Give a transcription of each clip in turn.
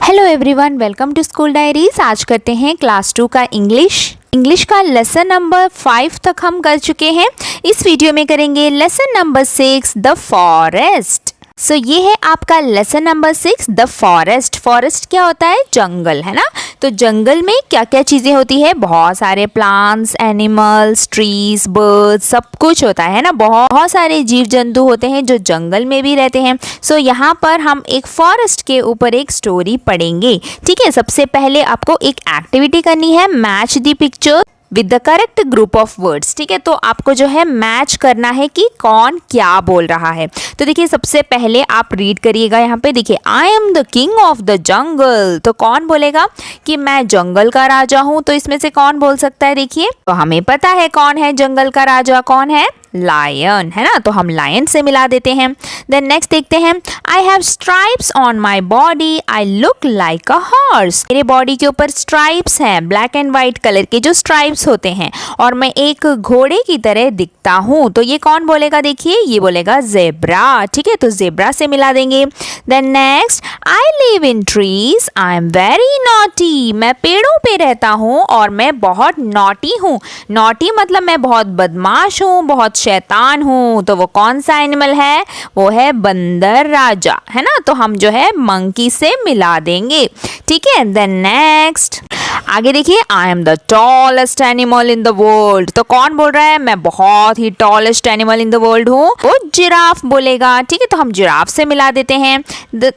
Hello everyone, welcome to school diaries. आज करते हैं क्लास 2 का इंग्लिश का लेसन नंबर 5 तक हम कर चुके हैं। इस वीडियो में करेंगे लेसन नंबर 6 द फॉरेस्ट। सो ये है आपका lesson number 6 the forest. Forest क्या होता है? जंगल, है ना। तो जंगल में क्या क्या चीज़ें होती है? बहुत सारे प्लांट्स, एनिमल्स, ट्रीज, बर्ड्स, सब कुछ होता है ना। बहुत सारे जीव जंतु होते हैं जो जंगल में भी रहते हैं। सो यहाँ पर हम एक फॉरेस्ट के ऊपर एक स्टोरी पढ़ेंगे। ठीक है, सबसे पहले आपको एक एक्टिविटी करनी है, match the picture with the correct group of words. ठीक है, तो आपको जो है मैच करना है कि कौन क्या बोल रहा है। तो देखिए, सबसे पहले आप रीड करिएगा। यहाँ पे देखिए, I am the king of the jungle. तो कौन बोलेगा कि मैं जंगल का राजा हूं? तो इसमें से कौन बोल सकता है? देखिए, तो हमें पता है कौन है जंगल का राजा, कौन है? लायन, है ना। तो हम लायन से मिला देते हैं। देन नेक्स्ट देखते हैं, I have stripes on my body, I look like a horse. मेरे बॉडी के ऊपर स्ट्राइप्स हैं, ब्लैक एंड व्हाइट कलर के जो स्ट्राइप्स होते हैं, और मैं एक घोड़े की तरह दिखता हूँ। तो ये कौन बोलेगा? देखिए, ये बोलेगा जेब्रा। ठीक है, तो जेब्रा से मिला देंगे। Then next, I live in trees, I am very naughty. मैं पेड़ों पे रहता हूँ और मैं बहुत नॉटी हूँ। नॉटी मतलब मैं बहुत बदमाश हूँ, बहुत शैतान हूँ। तो वो कौन सा एनिमल है? वो है बंदर राजा, है ना। तो हम जो है मंकी से मिला देंगे। ठीक है, देन नेक्स्ट आगे देखिए, I am the tallest animal in the world. तो कौन बोल रहा है? मैं बहुत ही tallest animal in the world हूँ। वो जिराफ बोलेगा। ठीक है, तो हम जिराफ से मिला देते हैं।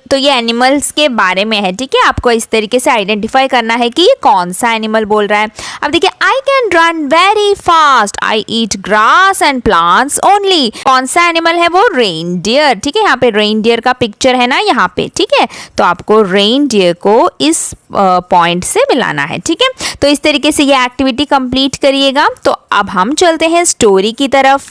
तो ये एनिमल्स के बारे में है। ठीक है, आपको इस तरीके से आइडेंटिफाई करना है कि ये कौन सा एनिमल बोल रहा है। अब देखिए, I can run very fast, I eat grass and plants only. कौन सा एनिमल है? वो रेनडियर। ठीक है, यहाँ पे रेनडियर का पिक्चर है ना यहाँ पे। ठीक है, तो आपको रेनडियर को इस पॉइंट से मिलाना है। ठीक है, तो इस तरीके से ये एक्टिविटी कंप्लीट करिएगा। तो अब हम चलते हैं स्टोरी की तरफ।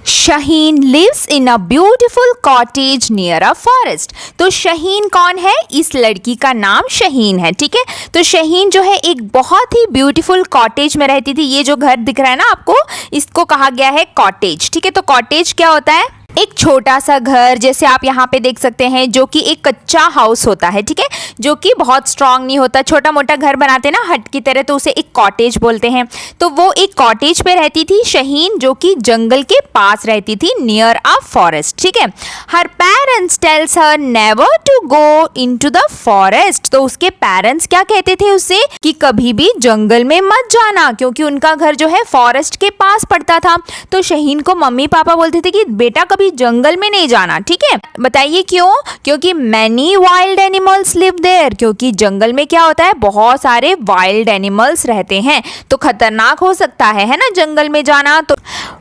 Shaheen lives in a beautiful cottage near a forest. तो शहीन कौन है? इस लड़की का नाम शहीन है। ठीक है, तो शहीन जो है एक बहुत ही ब्यूटीफुल कॉटेज में रहती थी। ये जो घर दिख रहा है ना आपको, इसको कहा गया है कॉटेज। ठीक है, तो कॉटेज क्या होता है? एक छोटा सा घर, जैसे आप यहाँ पे देख सकते हैं, जो कि एक कच्चा हाउस होता है। ठीक है, जो कि बहुत स्ट्रांग नहीं होता, छोटा मोटा घर बनाते हैं ना हट की तरह, तो उसे एक कॉटेज बोलते हैं। तो वो एक कॉटेज पे रहती थी शहीन, जो कि जंगल के पास रहती थी, नियर अ फॉरेस्ट। ठीक है, her parents tells her never to go into the forest. तो उसके पेरेंट्स क्या कहते थे उसे कि कभी भी जंगल में मत जाना, क्योंकि उनका घर जो है फॉरेस्ट के पास पड़ता था। तो शहीन को मम्मी पापा बोलते थे कि बेटा कभी जंगल में नहीं जाना। ठीक है, बताइए क्यों? क्योंकि many wild animals live there. क्योंकि जंगल में क्या होता है? बहुत सारे वाइल्ड एनिमल्स रहते हैं, तो खतरनाक हो सकता है ना जंगल में जाना। तो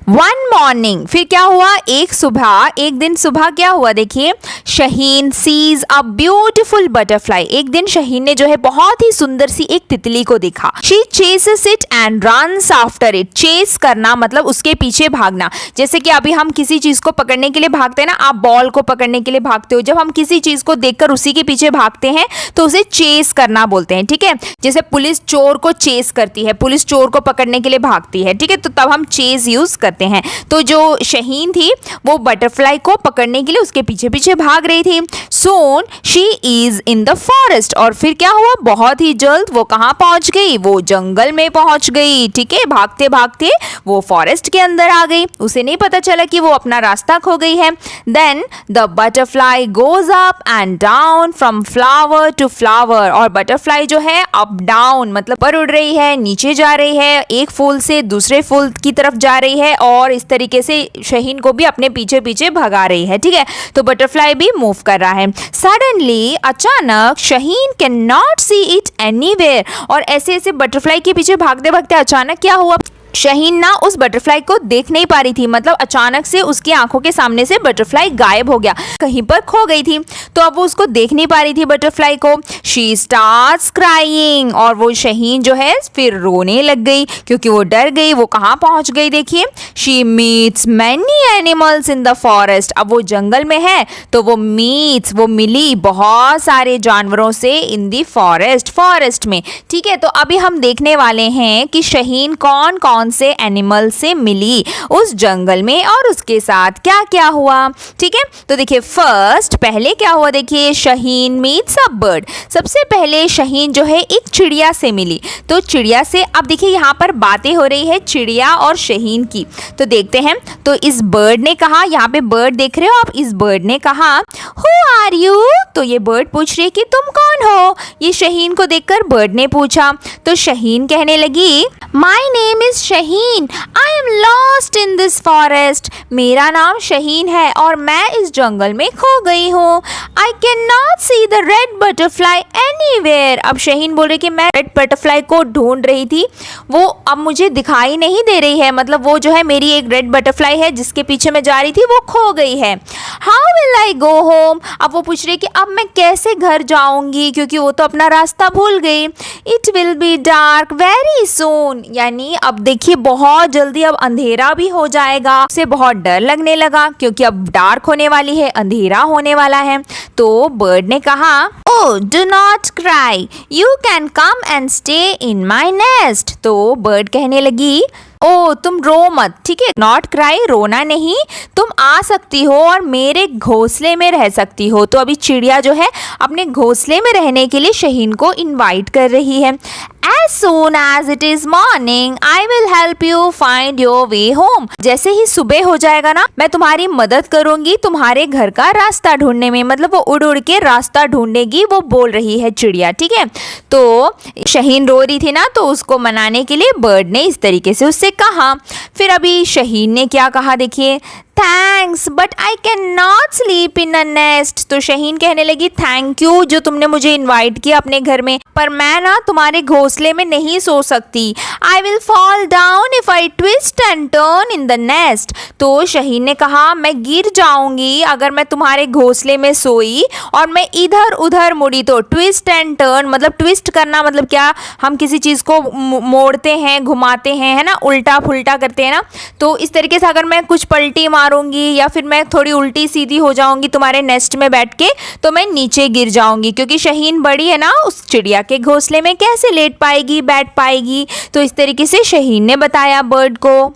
वन मॉर्निंग, फिर क्या हुआ? एक दिन सुबह क्या हुआ? देखिए, Shaheen sees a beautiful butterfly. एक दिन शहीन ने जो है बहुत ही सुंदर सी एक तितली को देखा। She chases it and runs after it. Chase करना मतलब उसके पीछे भागना। जैसे कि अभी हम किसी चीज को पकड़ने के लिए भागते हैं ना, आप बॉल को पकड़ने के लिए भागते हो। जब हम किसी चीज को देखकर उसी के पीछे भागते हैं तो उसे चेस करना बोलते हैं। ठीक है, जैसे पुलिस चोर को चेस करती है, पुलिस चोर को पकड़ने के लिए भागती है। ठीक है, तो तब हम चेस यूज करते हैं। तो जो शहीन थी वो बटरफ्लाई को पकड़ने के लिए उसके पीछे पीछे भाग रही थी। Soon she is in the forest. और फिर क्या हुआ? बहुत ही जल्द वो कहाँ पहुंच गई? वो जंगल में पहुंच गई। ठीक है, भागते भागते वो फॉरेस्ट के अंदर आ गई। उसे नहीं पता चला कि वो अपना रास्ता खो गई है। Then the butterfly goes up and down from flower to flower. और बटरफ्लाई जो है अप डाउन मतलब पर उड़ रही है, नीचे जा रही है, एक फूल से दूसरे फूल की तरफ जा रही है, और इस तरीके से शहीन को भी अपने पीछे पीछे भगा रही है। ठीक है, तो बटरफ्लाई भी मूव कर रहा है। सडनली, अचानक, Shaheen can not see it anywhere. और ऐसे ऐसे बटरफ्लाई के पीछे भागते भागते अचानक क्या हुआ? शहीन ना उस बटरफ्लाई को देख नहीं पा रही थी। मतलब अचानक से उसकी आंखों के सामने से बटरफ्लाई गायब हो गया, कहीं पर खो गई थी। तो अब वो उसको देख नहीं पा रही थी बटरफ्लाई को। She starts crying. और वो शहीन जो है फिर रोने लग गई, क्योंकि वो डर गई। वो कहाँ पहुंच गई? देखिए, she meets many animals in the forest. अब वो जंगल में है तो वो मिली बहुत सारे जानवरों से इन द फॉरेस्ट में। ठीक है, तो अभी हम देखने वाले हैं कि शहीन कौन कौन कौन से एनिमल से मिली उस जंगल में और उसके साथ क्या क्या हुआ। ठीक है, तो देखिए फर्स्ट पहले क्या हुआ, देखिए शहीन मीट्स अ बर्ड। सबसे पहले शहीन जो है एक चिड़िया से मिली। तो चिड़िया से अब देखिए यहाँ पर बातें हो रही है चिड़िया और शहीन की, तो देखते हैं। तो इस बर्ड ने कहा, यहाँ पे बर्ड देख रहे हो आप, इस बर्ड ने कहा हु आर यू। तो ये बर्ड पूछ रही है कि तुम कौन हो। ये शहीन को देखकर बर्ड ने पूछा। तो शहीन कहने लगी my name is Shaheen, I am lost in this forest. मेरा नाम शहीन है और मैं इस जंगल में खो गई हूँ। आई can not see the red butterfly anywhere. अब शहीन बोल रही कि मैं रेड बटरफ्लाई को ढूंढ रही थी, वो अब मुझे दिखाई नहीं दे रही है। मतलब वो जो है मेरी एक रेड बटरफ्लाई है जिसके पीछे मैं जा रही थी वो खो गई है। How will I go home. अब वो पूछ रही कि अब मैं कैसे घर जाऊंगी, क्योंकि वो तो अपना रास्ता भूल गई। It will be dark very soon, यानी अब देखिए बहुत जल्दी अब अंधेरा भी हो जाएगा। उसे बहुत डर लगने लगा क्योंकि अब डार्क होने वाली है, अंधेरा होने वाला है। तो बर्ड ने कहा oh do not cry, you can come and stay in my nest. तो बर्ड कहने लगी ओ तुम रो मत, ठीक है, नॉट क्राई रोना नहीं, तुम आ सकती हो और मेरे घोंसले में रह सकती हो। तो अभी चिड़िया जो है अपने घोंसले में रहने के लिए शहीन को इनवाइट कर रही है। As soon as it is morning, I will help you find your way home. जैसे ही सुबह हो जाएगा ना, मैं तुम्हारी मदद करूंगी तुम्हारे घर का रास्ता ढूंढने में। मतलब वो उड़ उड़ के रास्ता ढूंढेगी, वो बोल रही है चिड़िया। ठीक है, तो शहीन रो रही थी ना, तो उसको मनाने के लिए बर्ड ने इस तरीके से उससे कहा। फिर अभी शहीन ने क्या कहा देखिए, thanks but I can not sleep in a nest. तो शहीन कहने लगी थैंक यू जो तुमने मुझे इनवाइट किया अपने घर में, पर मैं ना तुम्हारे घोंसले में नहीं सो सकती। I will fall down if I twist and turn in the nest. तो शहीन ने कहा मैं गिर जाऊंगी अगर मैं तुम्हारे घोंसले में सोई और मैं इधर उधर मुड़ी तो। ट्विस्ट एंड टर्न मतलब ट्विस्ट करना मतलब क्या, हम किसी चीज़ को मोड़ते हैं, घुमाते हैं, है ना, उल्टा फुल्टा करते हैं ना। तो इस तरीके से अगर मैं कुछ पलटी मारूंगी या फिर मैं थोड़ी उल्टी सीधी हो जाऊंगी तुम्हारे नेस्ट में बैठ के, तो मैं नीचे गिर जाऊंगी, क्योंकि शहीन बड़ी है ना, उस चिड़िया के घोंसले में कैसे लेट पाएगी, बैठ पाएगी। तो इस तरीके से शहीन ने बताया बर्ड को।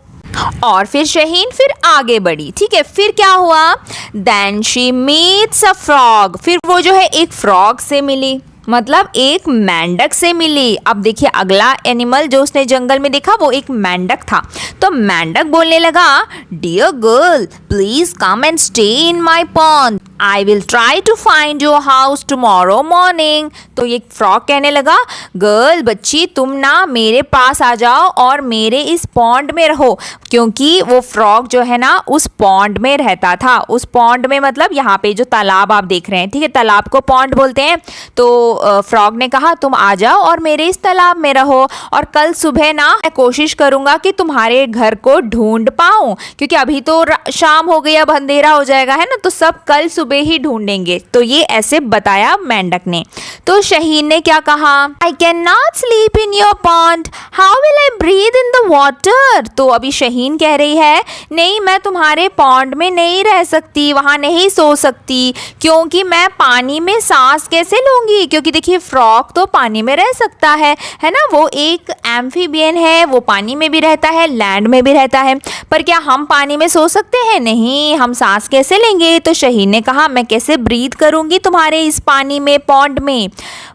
और फिर शहीन फिर आगे बढ़ी। ठीक है, फिर क्या हुआ, then she meets a frog. फिर वो जो है एक फ्रॉग से मिली, मतलब एक मेंढक से मिली। अब देखिए अगला एनिमल जो उसने जंगल में देखा वो एक मेंढक था। तो मेंढक बोलने लगा dear girl please come and stay in my pond, I will try to find your house tomorrow morning. तो ये फ्रॉग कहने लगा गर्ल बच्ची तुम ना मेरे पास आ जाओ और मेरे इस पॉन्ड में रहो, क्योंकि वो फ्रॉग जो है ना उस पॉन्ड में रहता था। उस पॉन्ड में मतलब यहाँ पे जो तालाब आप देख रहे हैं, ठीक है, तालाब को पॉन्ड बोलते हैं। तो फ्रॉग ने कहा तुम आ जाओ और मेरे इस तालाब में रहो, और कल सुबह ना मैं कोशिश करूंगा कि तुम्हारे घर को ढूंढ पाऊं, क्योंकि अभी तो शाम हो गई, अब अंधेरा हो जाएगा, है ना, तो सब कल सुबह ही ढूंढेंगे। तो ये ऐसे बताया मेंढक ने। तो शहीन ने क्या कहा, I can not sleep in your pond, how will I breathe in the water. तो अभी शहीन कह रही है नहीं मैं तुम्हारे पॉन्ड में नहीं रह सकती, वहां नहीं सो सकती, क्योंकि मैं पानी में सांस कैसे लूंगी, क्योंकि देखिए फ्रॉग तो पानी में रह सकता है ना, वो एक एम्फीबियन है, वो पानी में भी रहता है, लैंड में भी रहता है, पर क्या हम पानी में सो सकते हैं, नहीं, हम सांस कैसे लेंगे। तो शहीन ने कहा मैं कैसे ब्रीथ करूंगी तुम्हारे इस पानी में, पॉन्ड में,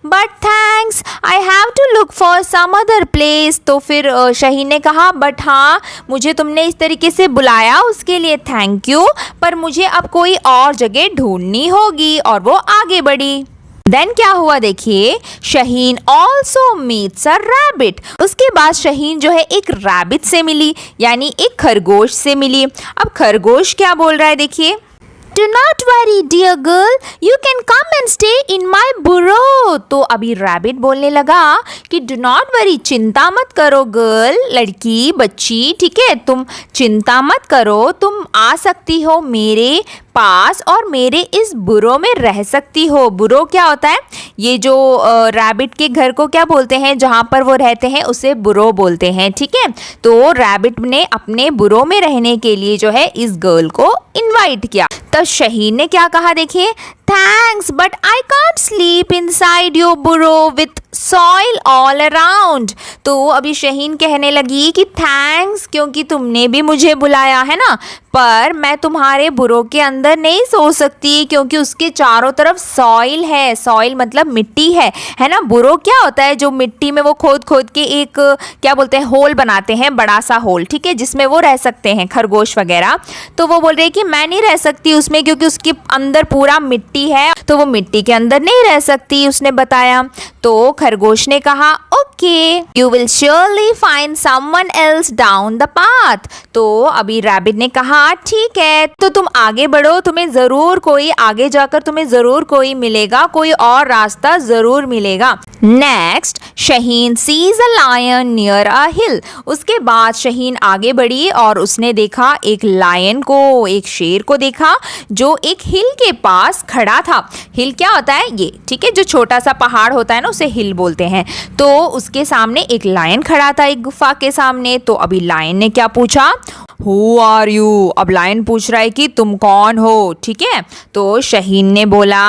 but thanks I have to look for some other place. तो फिर शहीन ने कहा बट हाँ मुझे तुमने इस तरीके से बुलाया उसके लिए थैंक यू, पर मुझे अब कोई और जगह ढूंढनी होगी, और वो आगे बढ़ी। देन क्या हुआ देखिए, Shaheen also meets a rabbit. उसके बाद शहीन जो है एक रैबिट से मिली, यानी एक खरगोश से मिली। अब खरगोश क्या बोल रहा है देखिए, Do not worry dear girl, you can come and stay in my burrow। तो अभी रैबिट बोलने लगा कि do not worry, चिंता मत करो गर्ल, लड़की बच्ची, ठीक है, तुम चिंता मत करो, तुम आ सकती हो मेरे पास और मेरे इस बुरो में रह सकती हो। बुरो क्या होता है, ये जो रैबिट के घर को क्या बोलते हैं, जहाँ पर वो रहते हैं उसे बुरो बोलते हैं, ठीक है। तो रैबिट ने अपने बुरो में रहने के लिए जो है इस गर्ल को इनवाइट किया। तो शहीन ने क्या कहा देखिए, thanks but I can't sleep inside your बुरो विथ soil all around। तो अभी शहीन कहने लगी कि थैंक्स, क्योंकि तुमने भी मुझे बुलाया है ना, पर मैं तुम्हारे बुरों के अंदर नहीं सो सकती क्योंकि उसके चारों तरफ सॉइल है। सॉइल मतलब मिट्टी है ना। बुरो क्या होता है, जो मिट्टी में वो खोद खोद के एक क्या बोलते हैं, होल बनाते हैं, बड़ा सा होल, ठीक है, जिसमें वो रह सकते हैं, खरगोश वगैरह। तो वो बोल रही है कि मैं नहीं रह सकती उसमें क्योंकि उसके अंदर पूरा मिट्टी है, तो वो मिट्टी के अंदर नहीं रह सकती, उसने बताया। तो खरगोश ने कहा okay, you will surely find someone else down the path. तो अभी रैबिट ने कहा ठीक है, तो तुम आगे बढ़ो, तुम्हें जरूर कोई आगे जाकर तुम्हें जरूर कोई मिलेगा, कोई और रास्ता जरूर मिलेगा। Next, Shaheen sees a lion near a hill. उसके बाद शहीन आगे बढ़ी और उसने देखा एक लायन को, एक शेर को देखा जो एक हिल के पास खड़ा था। हिल क्या होता है ये, ठीक है, जो छोटा सा पहाड़ होता है ना उसे हिल बोलते हैं। तो उसके सामने एक लायन खड़ा था, एक गुफा के सामने। तो अभी लायन ने क्या पूछा, हु आर यू। अब लायन पूछ रहा है कि तुम कौन हो, ठीक है। तो शहीन ने बोला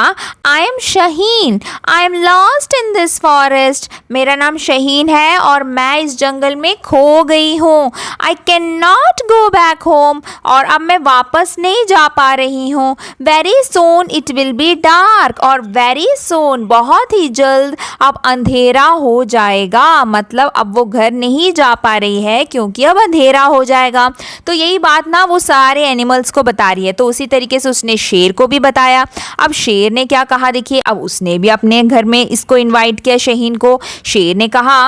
I am Shaheen, I am lost in this forest. मेरा नाम शहीन है और मैं इस जंगल में खो गई हूँ। आई can not go back home, और अब मैं वापस नहीं जा पा रही हूँ। Very soon it will be dark, और वेरी सोन बहुत ही जल्द अब अंधेरा हो जाएगा। मतलब अब वो घर नहीं जा पा रही है क्योंकि अब अंधेरा हो जाएगा। तो यही बात ना वो सारे एनिमल्स को बता रही है। तो उसी तरीके से उसने शेर को भी बताया। अब शेर ने क्या कहा देखिए, अब उसने भी अपने घर में इसको इनवाइट किया, शहीन को। शेर ने कहा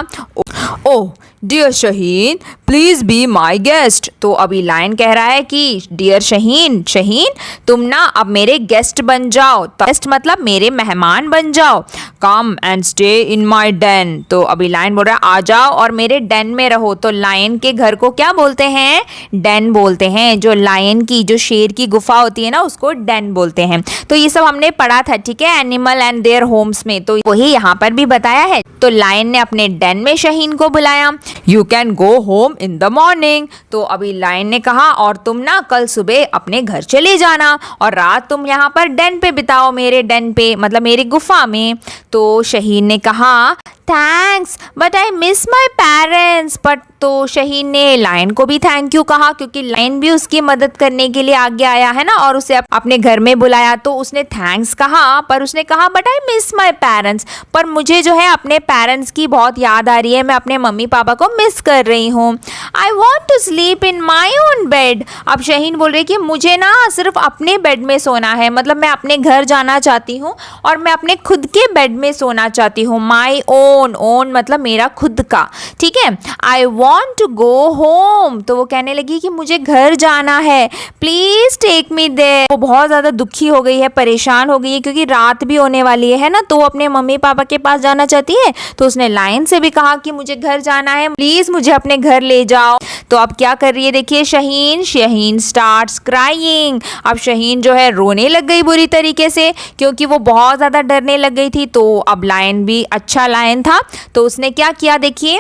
oh dear Shaheen, please be my guest. तो अभी लायन कह रहा है कि डियर शहीन, शहीन तुम ना अब मेरे गेस्ट बन जाओ। गेस्ट मतलब मेरे मेहमान बन जाओ। Come and stay in my den. तो अभी लायन बोल रहा है आ जाओ और मेरे डेन में रहो। तो लायन के घर को क्या बोलते हैं, डेन बोलते हैं। जो लायन की, जो शेर की गुफा होती है ना, उसको डेन बोलते हैं। तो ये सब हमने पढ़ा था, ठीक है, एनिमल एंड देयर होम्स में। तो वही यहाँ पर भी बताया है। तो लायन ने अपने डेन में शहीन को बुलाया। You can go home in the morning. तो अभी लायन ने कहा और तुम ना कल सुबह अपने घर चले जाना और रात तुम यहाँ पर डेन पे बिताओ, मेरे डेन पे मतलब मेरी गुफा में। तो शहीन ने कहा thanks but I miss my parents. But तो शहीन ने लायन को भी थैंक यू कहा क्योंकि लायन भी उसकी मदद करने के लिए आगे आया है ना और उसे अपने घर में बुलाया। तो उसने थैंक्स कहा, पर उसने कहा but I miss my parents, पर मुझे जो है अपने पेरेंट्स की बहुत याद आ रही है, मैं अपने मम्मी पापा को मिस कर रही हूँ। I want to sleep in my own bed. अब शहीन बोल रही कि मुझे ना सिर्फ अपने बेड में सोना है, मतलब मैं अपने घर जाना चाहती हूँ और मैं अपने खुद के बेड में सोना चाहती हूँ। माई ओन, ओन मतलब मेरा खुद का, ठीक है। I want to go home. तो वो कहने लगी कि मुझे घर जाना है, प्लीज टेक मी देयर। वो बहुत ज़्यादा दुखी हो गई है, परेशान हो गई है क्योंकि रात भी होने वाली है ना, तो वो अपने मम्मी पापा के पास जाना चाहती है। तो उसने लायन से भी कहा कि मुझे घर जाना है, प्लीज मुझे अपने घर ले जाओ। तो अब क्या कर रही है देखिए शहीन, शहीन स्टार्ट्स क्राइंग। अब शहीन जो है रोने लग गई बुरी तरीके से क्योंकि वो बहुत ज़्यादा डरने लग गई थी। तो अब लायन भी अच्छा लायन था, तो उसने क्या किया देखिए,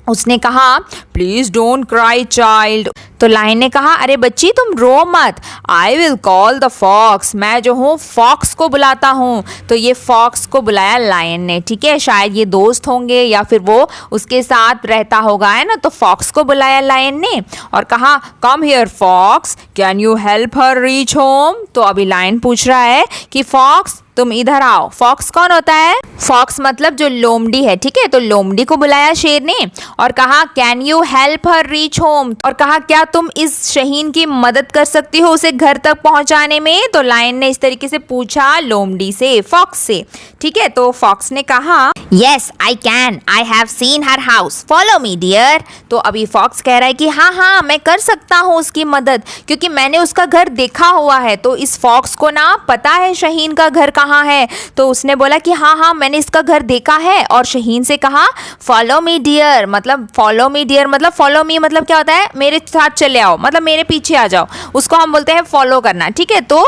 उसने कहा प्लीज डोंट क्राई चाइल्ड। तो लायन ने कहा अरे बच्ची तुम रो मत, I will call the fox. मैं जो हूँ फॉक्स को बुलाता हूँ। तो ये फॉक्स को बुलाया लायन ने, ठीक है, शायद ये दोस्त होंगे या फिर वो उसके साथ रहता होगा, है ना। तो फॉक्स को बुलाया लायन ने और कहा come here fox, can you help her reach home. तो अभी लायन पूछ रहा है कि फॉक्स तुम इधर आओ। फॉक्स कौन होता है, फॉक्स मतलब जो लोमड़ी है, ठीक है। तो लोमड़ी को बुलाया शेर ने और कहा can you help her reach home, और कहा क्या तुम इस शहीन की मदद कर सकती हो उसे घर तक पहुंचाने में। तो लायन ने इस तरीके से पूछा लोमड़ी से, फॉक्स से, ठीक है। तो फॉक्स ने कहा yes I can, I have seen her house, follow me dear. तो अभी फॉक्स कह रहा है कि हाँ हाँ मैं कर सकता हूँ उसकी मदद क्योंकि मैंने उसका घर देखा हुआ है। तो इस फॉक्स को ना पता है शहीन का घर कहाँ है। तो उसने बोला कि हाँ हाँ मैंने इसका घर देखा है, और शहीन से कहा फॉलो मी डियर, मतलब फॉलो मी डियर मतलब फॉलो मी मतलब क्या होता है, मेरे साथ चले आओ, मतलब मेरे पीछे आ जाओ, उसको हम बोलते हैं फॉलो करना, ठीक है। तो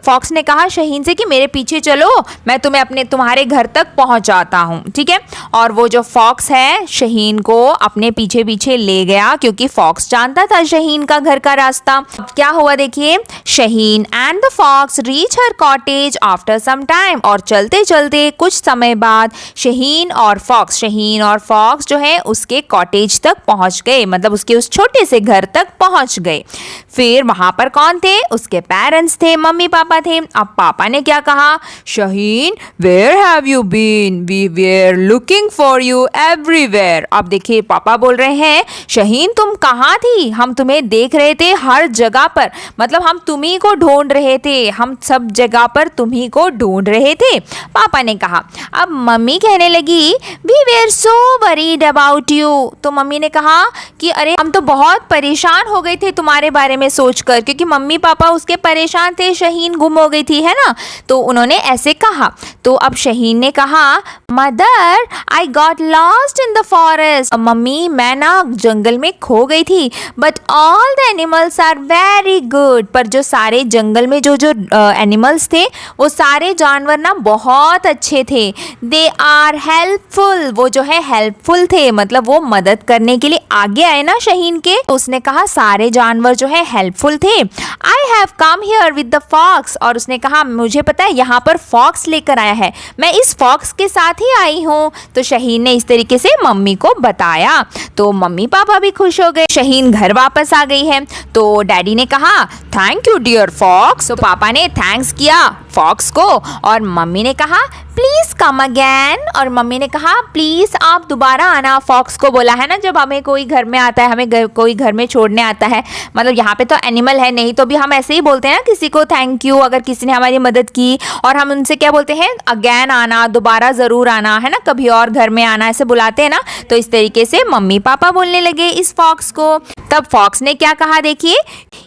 फॉक्स ने कहा शहीन से कि मेरे पीछे चलो, मैं तुम्हें अपने तुम्हारे घर तक पहुंचाता हूँ, ठीक है। और वो जो फॉक्स है शहीन को अपने पीछे पीछे ले गया क्योंकि फॉक्स जानता था शहीन का घर का रास्ता। क्या हुआ देखिए, Shaheen and the fox reach her cottage after after some time, और चलते चलते कुछ समय बाद शहीन और फॉक्स जो है उसके कॉटेज तक पहुंच गए, मतलब उसके उस छोटे से घर तक पहुंच गए। फिर वहां पर कौन थे? उसके पेरेंट्स थे, मम्मी पापा थे। अब पापा ने क्या कहा? Shaheen, where have you been? We were looking for you everywhere. अब देखिए पापा बोल रहे हैं, शहीन तुम कहाँ थी? हम तुम्हें देख रहे थे हर जगह पर, मतलब हम तुम्ही को ढूंढ रहे थे, हम सब जगह पर तुम्ही को ढूंढ रहे थे, पापा ने कहा। अब मम्मी कहने लगी, we were so worried about you. तो मम्मी ने कहा कि अरे हम तो बहुत परेशान हो गए थे तुम्हारे बारे में सोचकर, क्योंकि मम्मी पापा उसके परेशान थे, शहीन गुम हो गई थी, है ना, तो उन्होंने ऐसे कहा। तो अब शहीन ने कहा, mother I got lost in the forest. मम्मी मैं ना जंगल में खो गई थी, but all the animals are very good. पर जो सारे जंगल में जो जो एनिमल्स थे वो सारे जानवर ना बहुत अच्छे थे। दे आर हेल्पफुल, वो जो है हेल्पफुल थे, मतलब वो मदद करने के लिए आगे आए ना शहीन के। उसने कहा सारे जानवर जो है हेल्पफुल थे। I have come here with the fox, और उसने कहा मुझे पता है यहाँ पर फॉक्स लेकर आया है, मैं इस फॉक्स के साथ ही आई हूँ। तो शहीन ने इस तरीके से मम्मी को बताया, तो मम्मी पापा भी खुश हो गए। शहीन घर वापस आ गई है, तो डैडी ने कहा थैंक यू डियर फॉक्स। तो पापा ने थैंक्स किया फॉक्स को, और मम्मी ने कहा प्लीज कम अगेन, और मम्मी ने कहा प्लीज आप दोबारा आना। फॉक्स को बोला है ना, जब हमें कोई घर में आता है, हमें कोई घर में छोड़ने आता है, मतलब यहाँ पे तो एनिमल है, नहीं तो भी हम ऐसे ही बोलते हैं ना किसी को थैंक यू, अगर किसी ने हमारी मदद की, और हम उनसे क्या बोलते हैं? अगेन आना, दोबारा जरूर आना, है ना, कभी और घर में आना, ऐसे बुलाते हैं ना। तो इस तरीके से मम्मी पापा बोलने लगे इस फॉक्स को। तब फॉक्स ने क्या कहा देखिए,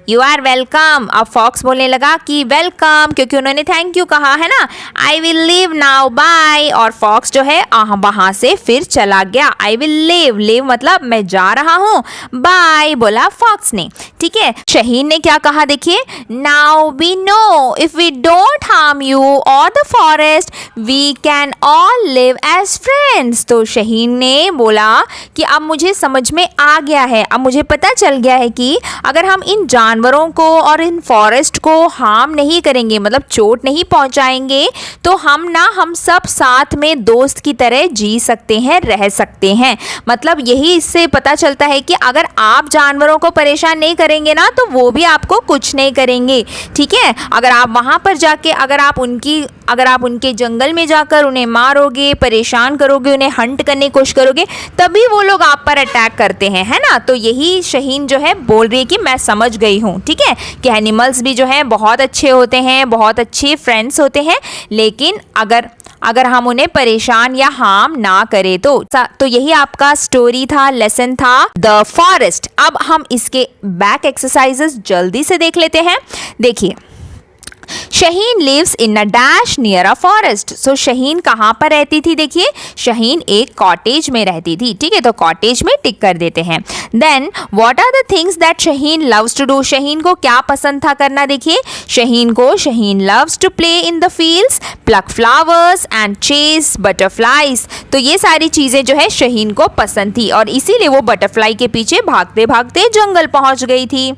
यू आर वेलकम। अब फॉक्स बोलने लगा कि वेलकम, क्योंकि उन्होंने थैंक यू कहा है ना। I will leave now, bye. और फॉक्स जो है वहां से फिर चला गया। आई विल लीव मतलब मैं जा रहा हूँ, बाय बोला फॉक्स ने, ठीक है। शहीन ने क्या कहा देखिए, now we know if we don't harm you और the forest we can all live as friends. तो शहीन ने बोला कि अब मुझे समझ में आ गया है, अब मुझे पता चल गया है कि अगर हम इन जानवरों को और इन फॉरेस्ट को हार्म नहीं करेंगे, मतलब चोट नहीं पहुंचाएंगे, तो हम सब साथ में दोस्त की तरह जी सकते हैं, रह सकते हैं। मतलब यही इससे पता चलता है कि अगर आप जानवरों को परेशान नहीं करेंगे ना, तो वो भी आपको कुछ नहीं करेंगे, ठीक है। अगर आप वहां पर जाके अगर आप उनके जंगल में जाकर उन्हें मारोगे, परेशान करोगे, उन्हें हंट करने की कोशिश करोगे, तभी वो लोग आप पर अटैक करते हैं, है ना। तो यही शहीन जो है बोल रही है कि मैं समझ गई हूँ, ठीक है, कि एनिमल्स भी जो है बहुत अच्छे होते हैं, बहुत अच्छे फ्रेंड्स होते हैं, लेकिन अगर हम उन्हें परेशान या हार्म ना करें तो यही आपका स्टोरी था, लेसन था द फॉरेस्ट। अब हम इसके बैक एक्सरसाइजेस जल्दी से देख लेते हैं। देखिए, Shaheen lives in a dash near a forest. So Shaheen कहाँ पर रहती थी? देखिए, शहीन एक कॉटेज में रहती थी, ठीक है, तो कॉटेज में टिक कर देते हैं। Then what are the things that Shaheen loves to do? Shaheen को क्या पसंद था करना? देखिए, Shaheen loves to play in the fields, pluck flowers and chase butterflies. तो ये सारी चीजें जो है शहीन को पसंद थी, और इसीलिए वो बटरफ्लाई के पीछे भागते भागते जंगल पहुंच गई थी।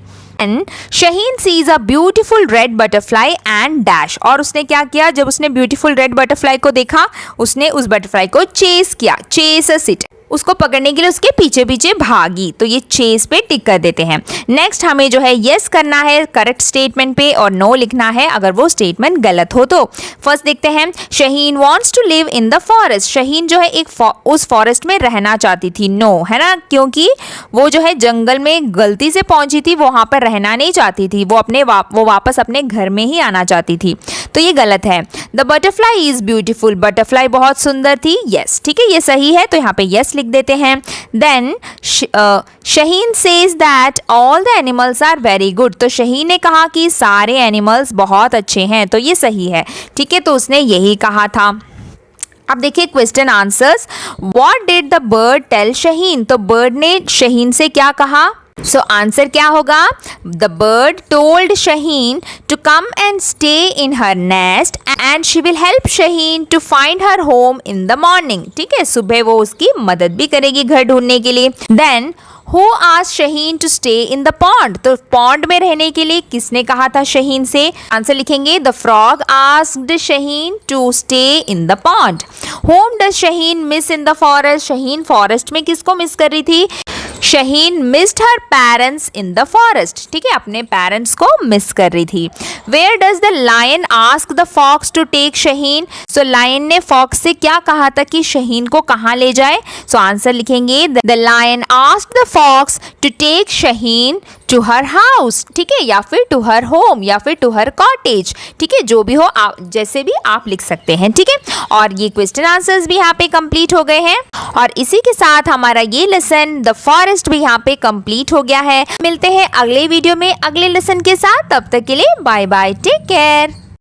Shaheen sees a beautiful red butterfly and dash. और उसने क्या किया? जब उसने ब्यूटीफुल रेड बटरफ्लाई को देखा, उसने उस बटरफ्लाई को चेस किया, चेस इट, उसको पकड़ने के लिए उसके पीछे पीछे भागी। तो ये चेस पे टिक कर देते हैं। नेक्स्ट हमें जो है यस करना है करेक्ट स्टेटमेंट पे, और नो लिखना है अगर वो स्टेटमेंट गलत हो तो। फर्स्ट देखते हैं, Shaheen wants to live in the forest. Shaheen जो है उस फॉरेस्ट में रहना चाहती थी, नो, है ना, क्योंकि वो जो है जंगल में गलती से पहुंची थी, वहां पर रहना नहीं चाहती थी, वो वापस अपने घर में ही आना चाहती थी, तो ये गलत है। The butterfly is beautiful, butterfly बहुत सुंदर थी, यस, ठीक है, ये सही है, तो यहाँ पे यस लिख देते हैं। Then Shaheen says that all the animals are very good. तो शहीन ने कहा कि सारे एनिमल्स बहुत अच्छे हैं, तो ये सही है, ठीक है, तो उसने यही कहा था। अब देखिए question answers. What did the bird tell Shaheen? तो बर्ड ने शहीन से क्या कहा? सो आंसर क्या होगा? The bird told Shaheen to come and stay in her nest and she will help Shaheen to find her home in the morning. ठीक है, सुबह वो उसकी मदद भी करेगी घर ढूंढने के लिए। Then Who asked Shaheen to stay in the pond? तो पॉन्ड में रहने के लिए किसने कहा था शहीन से? आंसर लिखेंगे The frog asked Shaheen to stay in the pond. Whom does Shaheen miss in the forest? Shaheen forest में किसको मिस कर रही थी? Shaheen missed her parents in the forest. ठीक है, अपने पेरेंट्स को मिस कर रही थी. Where does the lion ask the fox to take Shaheen? So lion ने फॉक्स से क्या कहा था कि शहीन को कहाँ ले जाए? सो आंसर लिखेंगे the lion asked the fox to take Shaheen to her house. ठीक है, या फिर टू हर होम या फिर टू हर कॉटेज. ठीक है, जो भी हो आप जैसे भी आप लिख सकते हैं. ठीक है, और ये क्वेश्चन आंसर्स भी यहाँ पे कंप्लीट हो गए हैं और इसी के साथ हमारा ये लेसन द फॉरेस्ट भी यहाँ पे कंप्लीट हो गया है. मिलते हैं अगले वीडियो में अगले लेसन के साथ. तब तक के लिए बाय बाय, टेक केयर.